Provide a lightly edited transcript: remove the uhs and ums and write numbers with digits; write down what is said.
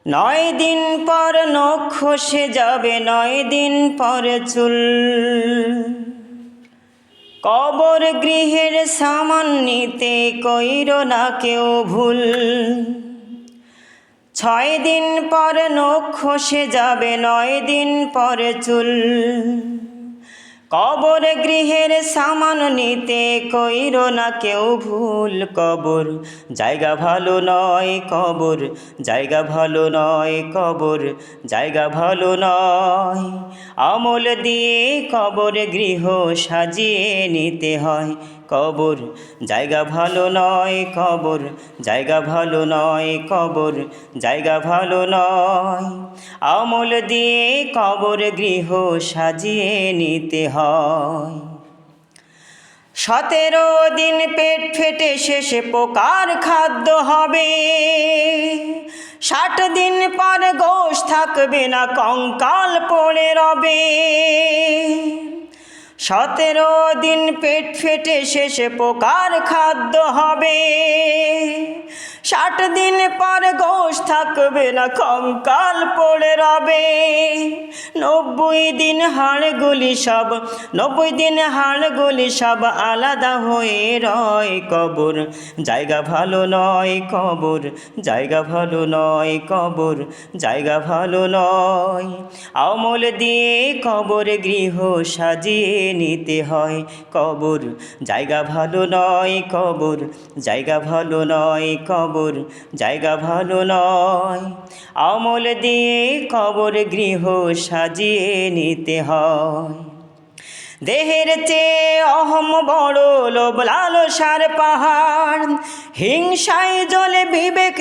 দিন পর নখ খসে যাবে, 9 দিন পর চুল। কবর গৃহের সামান নিতে কইরো না কেউ ভুল। 6 দিন পর নখ খসে যাবে, 9 দিন পর চুল। কবর গৃহের সামান নিতে কইরো না কেউ ভুল। কবর জায়গা ভালো নয়, কবর জায়গা ভালো নয়, কবর জায়গা ভালো নয়। আমল দিয়ে কবর গৃহ সাজিয়ে নিতে হয়। কবর জায়গা ভালো নয়, কবর জায়গা ভালো নয়, কবর জায়গা ভালো নয়। আমল দিয়ে কবর গৃহ সাজিয়ে নিতে হয়। 17 দিন পেট ফেটে শেষে পোকার খাদ্য হবে। 60 দিন পর গোশ থাকবে না, কঙ্কাল পড়ে রবে। 17 দিন পেট ফেটে শেষে পোকার খাদ্য হবে। 60 দিন পর গোশ থাকবে না, কঙ্কাল পড়ে রবে। 90 দিন হাড়গুলি সব, 90 দিন হাড়গুলি সব আলাদা হয়ে রয়। কবর জায়গা ভালো নয়, কবর জায়গা ভালো নয়, কবর জায়গা ভালো নয়। আমল দিয়ে কবর গৃহ সাজিয়ে নিতে হয়। কবর জায়গা ভালো নয়, কবর জায়গা ভালো নয়, কবর জায়গা ভালো নয়। আমল দিয়ে কবর গৃহ সাজিয়ে নিতে হয়। দেহের চেয়ে অহম বড়, লোভ লালসার পাহাড়। হিংসায় জ্বলে বিবেক